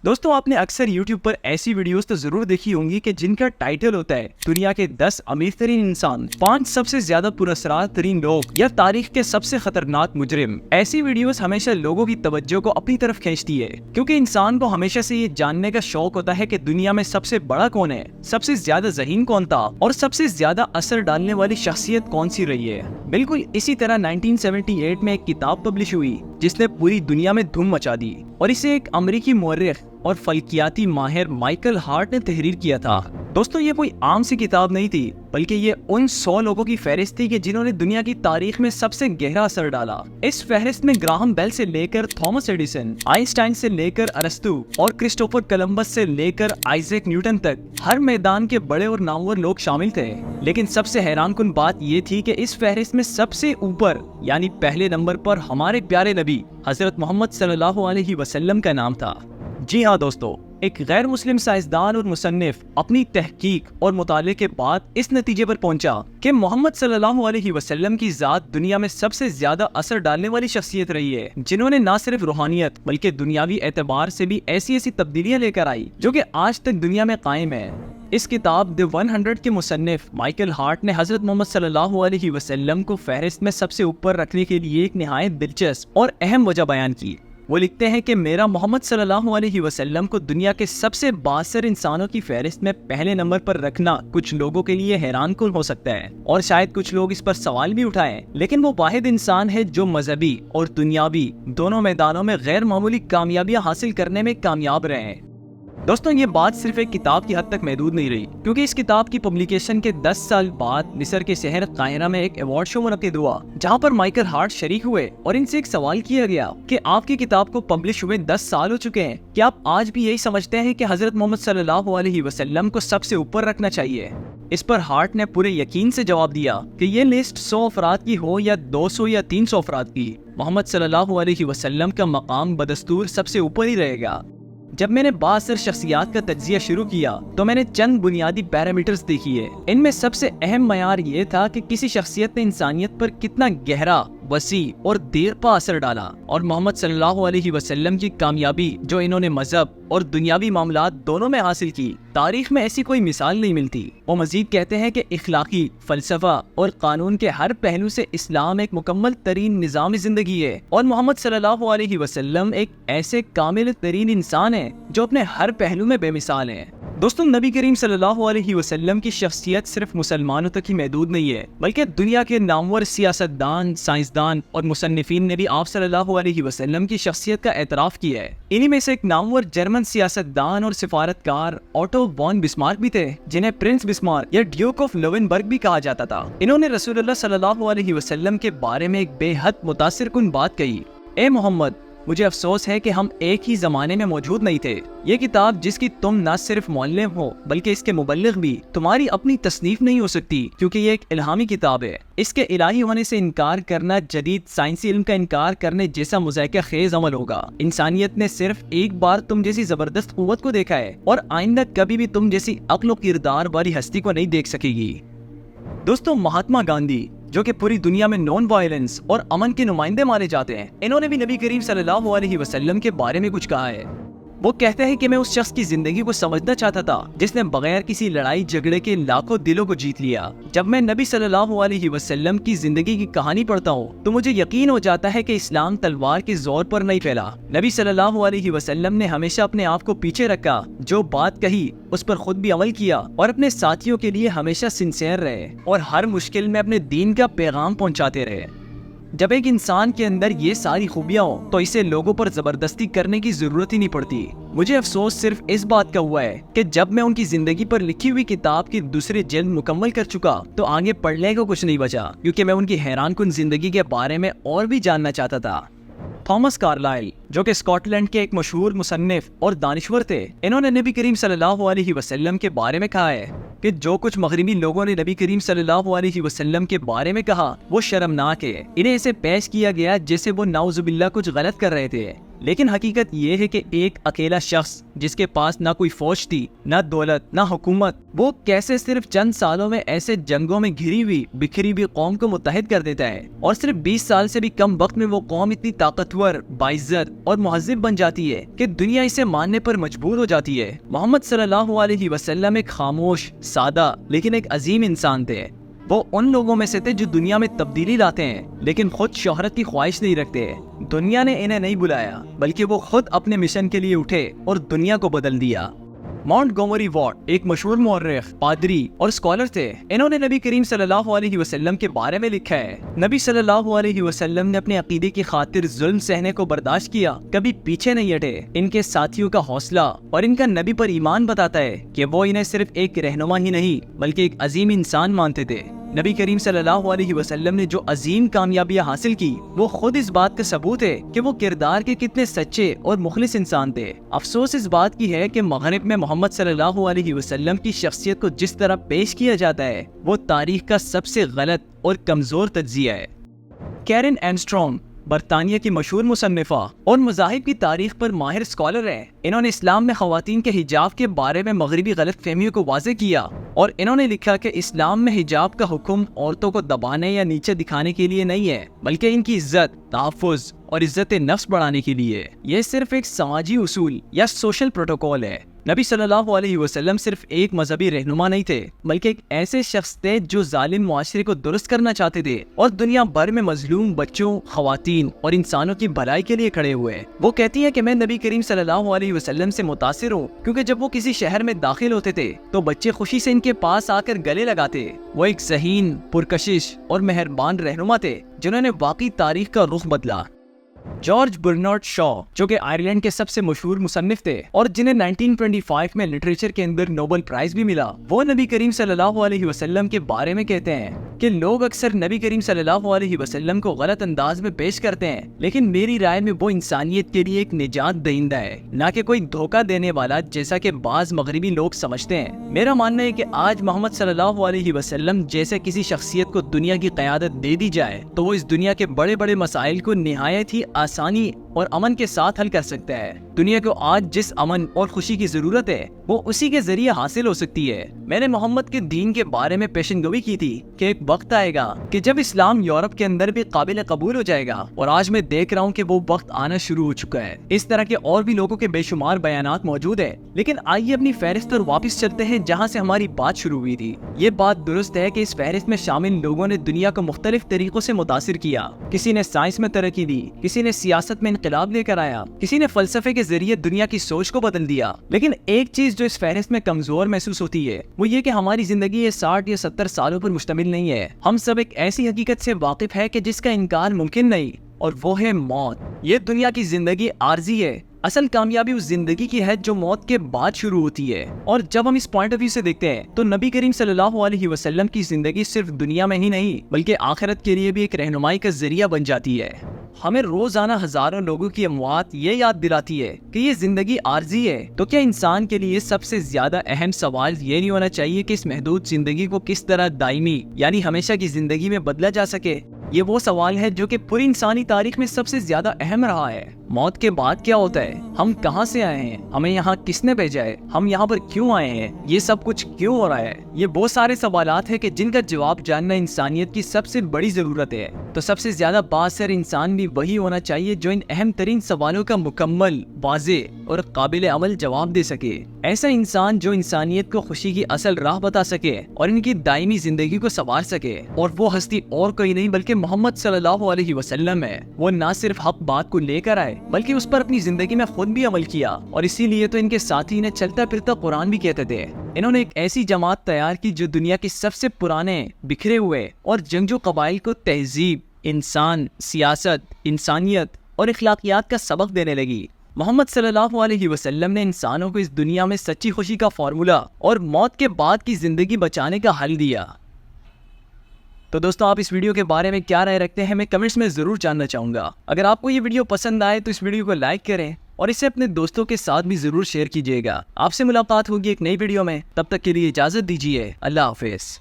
दोस्तों आपने अक्सर YouTube पर ऐसी वीडियोस तो जरूर देखी होंगी कि जिनका टाइटल होता है दुनिया के 10 अमीर तरीन इंसान, 5 सबसे ज्यादा पुरस्कार तरीन लोग या तारीख के सबसे खतरनाक मुजरिम। ऐसी वीडियोस हमेशा लोगों की तवज्जो को अपनी तरफ खींचती है क्योंकि इंसान को हमेशा से ये जानने का शौक होता है कि दुनिया में सबसे बड़ा कौन है, सबसे ज्यादा ज़हीन कौन था और सबसे ज्यादा असर डालने वाली शख्सियत कौन सी रही है। बिल्कुल इसी तरह 1978 में एक किताब पब्लिश हुई जिसने पूरी दुनिया में धूम मचा दी और इसे एक अमेरिकी मौर्रिख और फल्कियाती माहिर माइकल हार्ट ने तहरीर किया था। दोस्तों ये कोई आम सी किताब नहीं थी बल्कि ये उन 100 लोगों की फहरिस्त थी कि जिन्होंने दुनिया की तारीख में सबसे गहरा असर डाला। इस फहरिस्त में ग्राहम बेल से लेकर थॉमस एडिसन, आइंस्टाइन से लेकर अरस्तु और क्रिस्टोफर कोलंबस से लेकर आइजैक न्यूटन तक हर मैदान के बड़े और नामवर लोग शामिल थे। लेकिन सबसे हैरानकुन बात ये थी कि इस फहरिस्त में सबसे ऊपर यानी पहले नंबर पर हमारे प्यारे नबी हजरत मोहम्मद सल्लल्लाहु अलैहि वसल्लम का नाम था। जी हाँ दोस्तों, एक गैर मुस्लिम साइंसदान और मुसन्निफ अपनी तहकीक और मुताले के बाद इस नतीजे पर पहुंचा कि मोहम्मद सल्लल्लाहु अलैहि वसल्लम की जात दुनिया में सबसे ज्यादा असर डालने वाली शख्सियत रही है, जिन्होंने न सिर्फ रूहानियत बल्कि दुनियावी एतबार से भी ऐसी ऐसी तब्दीलियां लेकर आई जो कि आज तक दुनिया में कायम है। इस किताब द 100 के मुसन्निफ माइकल हार्ट ने हजरत मोहम्मद सल्लल्लाहु अलैहि वसल्लम को फहरिस्त में सबसे ऊपर रखने के लिए एक निहायत दिलचस्प और अहम वजह बयान की। वो लिखते हैं कि मेरा मोहम्मद सल्लल्लाहु अलैहि वसल्लम को दुनिया के सबसे बासर इंसानों की फहरिस्त में पहले नंबर पर रखना कुछ लोगों के लिए हैरानकुन हो सकता है और शायद कुछ लोग इस पर सवाल भी उठाएं, लेकिन वो वाहिद इंसान है जो मजहबी और दुनियावी दोनों मैदानों में गैर मामूली कामयाबियां हासिल करने में कामयाब रहे हैं। दोस्तों ये बात सिर्फ एक किताब की हद तक महदूद नहीं रही, क्योंकि इस किताब की पब्लिकेशन के 10 साल बाद मिस्र के शहर काहिरा में एक अवार्ड शो मुनक्किद हुआ जहां पर माइकल हार्ट शरीक हुए और इनसे एक सवाल किया गया कि आपकी किताब को पब्लिश हुए 10 साल हो चुके हैं, क्या आप आज भी यही समझते हैं कि हजरत मोहम्मद सल्लल्लाहु अलैहि वसल्लम को सबसे ऊपर रखना चाहिए? इस पर हार्ट ने पूरे यकीन से जवाब दिया कि ये लिस्ट 100 अफराद की हो या 200 या 300 अफराद की, मोहम्मद सल्लल्लाहु अलैहि वसल्लम का मकाम बदस्तूर सबसे ऊपर ही रहेगा। जब मैंने बासर शख्सियात का तज्जिया शुरू किया तो मैंने चंद बुनियादी पैरामीटर्स देखी है। इनमें सबसे अहम मयार ये था कि किसी शख्सियत ने इंसानियत पर कितना गहरा, वसी और देर पा असर डाला, और मोहम्मद सल्लल्लाहु अलैहि वसल्लम की कामयाबी जो इन्होंने मजहब और दुनियावी मामलात दोनों में हासिल की, तारीख में ऐसी कोई मिसाल नहीं मिलती। वो मजीद कहते हैं कि इखलाकी, फलसफा और कानून के हर पहलू से इस्लाम एक मुकम्मल तरीन निज़ाम जिंदगी है और मोहम्मद सल्लल्लाहु अलैहि वसल्लम एक ऐसे कामिल तरीन इंसान है जो अपने हर पहलू में बेमिसाल है। दोस्तों नबी करीम सल्लल्लाहु अलैहि वसल्लम की शख्सियत सिर्फ मुसलमानों तक ही महदूद नहीं है, बल्कि दुनिया के नामवर सियासतदान, साइंसदान और मुसन्निफीन ने भी आप सल्लल्लाहु अलैहि वसल्लम की शख्सियत का एतराफ़ किया है। इन्हीं में से एक नामवर जर्मन सियासतदान और सिफारतकार ओटो वॉन बिस्मार्क भी थे, जिन्हें प्रिंस बिस्मार्क या ड्यूक ऑफ लवेनबर्ग भी कहा जाता था। इन्होंने रसूलुल्लाह सल्लल्लाहु अलैहि वसल्लम के बारे में एक बेहद मुतासिरकुन बात कही, ए मोहम्मद, मुझे अफसोस है कि हम एक ही ज़माने में मौजूद नहीं थे। ये किताब जिसकी तुम न सिर्फ मौल्लिम हो बल्कि इसके मुबल्लिग भी, तुम्हारी अपनी तसनीफ नहीं हो सकती, क्योंकि ये एक इल्हामी किताब है। इसके इलाही होने से इनकार करना जदीद साइंसी इल्म का इनकार करने जैसा मुज़ाहिका खेज अमल होगा। इंसानियत ने सिर्फ एक बार तुम जैसी ज़बरदस्त क़ुव्वत को देखा है और आइंदा कभी भी तुम जैसी अक्ल व किरदार वाली हस्ती को नहीं देख सकेगी। दोस्तों महात्मा गांधी, जो कि पूरी दुनिया में नॉन वायलेंस और अमन के नुमाइंदे माने जाते हैं, इन्होंने भी नबी करीम सल्लल्लाहु अलैहि वसल्लम के बारे में कुछ कहा है। वो कहते हैं कि मैं उस शख्स की जिंदगी को समझना चाहता था जिसने बगैर किसी लड़ाई झगड़े के लाखों दिलों को जीत लिया। जब मैं नबी सल्लल्लाहु अलैहि वसल्लम की जिंदगी की कहानी पढ़ता हूँ तो मुझे यकीन हो जाता है कि इस्लाम तलवार के जोर पर नहीं फैला। नबी सल्लल्लाहु अलैहि वसल्लम ने हमेशा अपने आप को पीछे रखा, जो बात कही उस पर खुद भी अमल किया और अपने साथियों के लिए हमेशा सिंसियर रहे और हर मुश्किल में अपने दीन का पैगाम पहुँचाते रहे। जब एक इंसान के अंदर ये सारी खूबियां हो तो इसे लोगों पर जबरदस्ती करने की जरूरत ही नहीं पड़ती। मुझे अफसोस सिर्फ इस बात का हुआ है कि जब मैं उनकी जिंदगी पर लिखी हुई किताब की दूसरी जिल्द मुकम्मल कर चुका तो आगे पढ़ने को कुछ नहीं बचा, क्योंकि मैं उनकी हैरानकुन जिंदगी के बारे में और भी जानना चाहता था। थॉमस कार्लाइल, जो कि स्कॉटलैंड के एक मशहूर मुसन्निफ और दानिश्वर थे, इन्होंने नबी करीम सल्लल्लाहु अलैहि वसल्लम के बारे में कहा है कि जो कुछ मगरिबी लोगों ने नबी करीम सल्लल्लाहु अलैहि वसल्लम के बारे में कहा वो शर्मनाक है। इन्हें ऐसे पेश किया गया जैसे वो नाउजुबिल्लाह कुछ गलत कर रहे थे। لیکن حقیقت یہ ہے کہ ایک اکیلا شخص جس کے پاس نہ کوئی فوج تھی، نہ دولت، نہ حکومت، وہ کیسے صرف چند سالوں میں ایسے جنگوں میں گھری ہوئی بکھری ہوئی قوم کو متحد کر دیتا ہے، اور صرف 20 سال سے بھی کم وقت میں وہ قوم اتنی طاقتور، باعزت اور مہذب بن جاتی ہے کہ دنیا اسے ماننے پر مجبور ہو جاتی ہے۔ محمد صلی اللہ علیہ وسلم ایک خاموش، سادہ لیکن ایک عظیم انسان تھے۔ وہ ان لوگوں میں سے تھے جو دنیا میں تبدیلی لاتے ہیں لیکن خود شہرت کی خواہش نہیں رکھتے۔ دنیا نے انہیں نہیں بلایا بلکہ وہ خود اپنے مشن کے لیے اٹھے اور دنیا کو بدل دیا۔ ماؤنٹ گومری واٹ ایک مشہور مورخ، پادری اور اسکالر تھے۔ انہوں نے نبی کریم صلی اللہ علیہ وسلم کے بارے میں لکھا ہے، نبی صلی اللہ علیہ وسلم نے اپنے عقیدے کی خاطر ظلم سہنے کو برداشت کیا، کبھی پیچھے نہیں ہٹے۔ ان کے ساتھیوں کا حوصلہ اور ان کا نبی پر ایمان بتاتا ہے کہ وہ انہیں صرف ایک رہنما ہی نہیں بلکہ ایک عظیم انسان مانتے تھے۔ نبی کریم صلی اللہ علیہ وسلم نے جو عظیم کامیابیاں حاصل کی وہ خود اس بات کا ثبوت ہے کہ وہ کردار کے کتنے سچے اور مخلص انسان تھے۔ افسوس اس بات کی ہے کہ مغرب میں محمد صلی اللہ علیہ وسلم کی شخصیت کو جس طرح پیش کیا جاتا ہے وہ تاریخ کا سب سے غلط اور کمزور تجزیہ ہے۔ کیرن آرمسٹرانگ برطانیہ کی مشہور مصنفہ اور مذاہب کی تاریخ پر ماہر اسکالر ہیں۔ انہوں نے اسلام میں خواتین کے حجاب کے بارے میں مغربی غلط فہمیوں کو واضح کیا، اور انہوں نے لکھا کہ اسلام میں حجاب کا حکم عورتوں کو دبانے یا نیچے دکھانے کے لیے نہیں ہے بلکہ ان کی عزت، تحفظ اور عزت نفس بڑھانے کے لیے۔ یہ صرف ایک سماجی اصول یا سوشل پروٹوکول ہے۔ نبی صلی اللہ علیہ وسلم صرف ایک مذہبی رہنما نہیں تھے بلکہ ایک ایسے شخص تھے جو ظالم معاشرے کو درست کرنا چاہتے تھے اور دنیا بھر میں مظلوم بچوں، خواتین اور انسانوں کی بھلائی کے لیے کھڑے ہوئے۔ وہ کہتی ہیں کہ میں نبی کریم صلی اللہ علیہ وسلم سے متاثر ہوں کیونکہ جب وہ کسی شہر میں داخل ہوتے تھے تو بچے خوشی سے ان کے پاس آ کر گلے لگاتے۔ وہ ایک ذہین، پرکشش اور مہربان رہنما تھے جنہوں نے واقعی تاریخ کا رخ بدلا۔ جارج برنارڈ شاء جو کہ آئرلینڈ کے سب سے مشہور مصنف تھے اور جنہیں 1925 میں لٹریچر کے اندر نوبل پرائز بھی ملا، وہ نبی کریم صلی اللہ علیہ وسلم کے بارے میں کہتے ہیں کہ لوگ اکثر نبی کریم صلی اللہ علیہ وسلم کو غلط انداز میں پیش کرتے ہیں، لیکن میری رائے میں وہ انسانیت کے لیے ایک نجات دہندہ ہے، نہ کہ کوئی دھوکہ دینے والا جیسا کہ بعض مغربی لوگ سمجھتے ہیں۔ میرا ماننا ہے کہ آج محمد صلی اللہ علیہ وسلم جیسے کسی شخصیت کو دنیا کی قیادت دے دی جائے تو وہ اس دنیا کے بڑے بڑے مسائل کو نہایت ہی آسانی اور امن کے ساتھ حل کر سکتا ہے۔ دنیا کو آج جس امن اور خوشی کی ضرورت ہے وہ اسی کے ذریعے حاصل ہو سکتی ہے۔ میں نے محمد کے دین کے بارے میں پیشن گوئی کی تھی کہ ایک وقت آئے گا کہ جب اسلام یورپ کے اندر بھی قابل قبول ہو جائے گا، اور آج میں دیکھ رہا ہوں کہ وہ وقت آنا شروع ہو چکا ہے۔ اس طرح کے اور بھی لوگوں کے بے شمار بیانات موجود ہیں، لیکن آئیے اپنی فہرست پر واپس چلتے ہیں جہاں سے ہماری بات شروع ہوئی تھی۔ یہ بات درست ہے کہ اس فہرست میں شامل لوگوں نے دنیا کو مختلف طریقوں سے متاثر کیا۔ کسی نے سائنس میں ترقی دی، کسی نے سیاست میں انقلاب لے کر آیا، کسی نے فلسفے کے ذریعے دنیا کی سوچ کو بدل دیا۔ لیکن ایک چیز جو اس فہرست میں کمزور محسوس ہوتی ہے وہ یہ کہ ہماری زندگی یہ 60 یا 70 سالوں پر مشتمل نہیں ہے۔ ہم سب ایک ایسی حقیقت سے واقف ہے کہ جس کا انکار ممکن نہیں، اور وہ ہے موت۔ یہ دنیا کی زندگی عارضی ہے۔ اصل کامیابی اس زندگی کی ہے جو موت کے بعد شروع ہوتی ہے، اور جب ہم اس پوائنٹ آف ویو سے دیکھتے ہیں تو نبی کریم صلی اللہ علیہ وسلم کی زندگی صرف دنیا میں ہی نہیں بلکہ آخرت کے لیے بھی ایک رہنمائی کا ذریعہ بن جاتی ہے۔ ہمیں روزانہ ہزاروں لوگوں کی اموات یہ یاد دلاتی ہے کہ یہ زندگی عارضی ہے۔ تو کیا انسان کے لیے سب سے زیادہ اہم سوال یہ نہیں ہونا چاہیے کہ اس محدود زندگی کو کس طرح دائمی یعنی ہمیشہ کی زندگی میں بدلا جا سکے؟ یہ وہ سوال ہے جو کہ پوری انسانی تاریخ میں سب سے زیادہ اہم رہا ہے۔ موت کے بعد کیا ہوتا ہے؟ ہم کہاں سے آئے ہیں؟ ہمیں یہاں کس نے بھیجا ہے؟ ہم یہاں پر کیوں آئے ہیں؟ یہ سب کچھ کیوں ہو رہا ہے؟ یہ وہ سارے سوالات ہیں کہ جن کا جواب جاننا انسانیت کی سب سے بڑی ضرورت ہے۔ تو سب سے زیادہ بااثر انسان بھی وہی ہونا چاہیے جو ان اہم ترین سوالوں کا مکمل، واضح اور قابل عمل جواب دے سکے۔ ایسا انسان جو انسانیت کو خوشی کی اصل راہ بتا سکے اور ان کی دائمی زندگی کو سنوار سکے، اور وہ ہستی اور کوئی نہیں بلکہ محمد صلی اللہ علیہ وسلم ہے۔ وہ نہ صرف حق بات کو لے کر آئے بلکہ اس پر اپنی زندگی میں خود بھی عمل کیا، اور اسی لیے تو ان کے ساتھی انہیں چلتا پھرتا قرآن بھی کہتے تھے۔ انہوں نے ایک ایسی جماعت تیار کی جو دنیا کے سب سے پرانے، بکھرے ہوئے اور جنگجو قبائل کو تہذیب، انسان، سیاست، انسانیت اور اخلاقیات کا سبق دینے لگی۔ محمد صلی اللہ علیہ وسلم نے انسانوں کو اس دنیا میں سچی خوشی کا فارمولہ اور موت کے بعد کی زندگی بچانے کا حل دیا۔ تو دوستوں، آپ اس ویڈیو کے بارے میں کیا رائے رکھتے ہیں؟ میں کمنٹس میں ضرور جاننا چاہوں گا۔ اگر آپ کو یہ ویڈیو پسند آئے تو اس ویڈیو کو لائک کریں اور اسے اپنے دوستوں کے ساتھ بھی ضرور شیئر کیجیے گا۔ آپ سے ملاقات ہوگی ایک نئی ویڈیو میں، تب تک کے لیے اجازت دیجیے۔ اللہ حافظ۔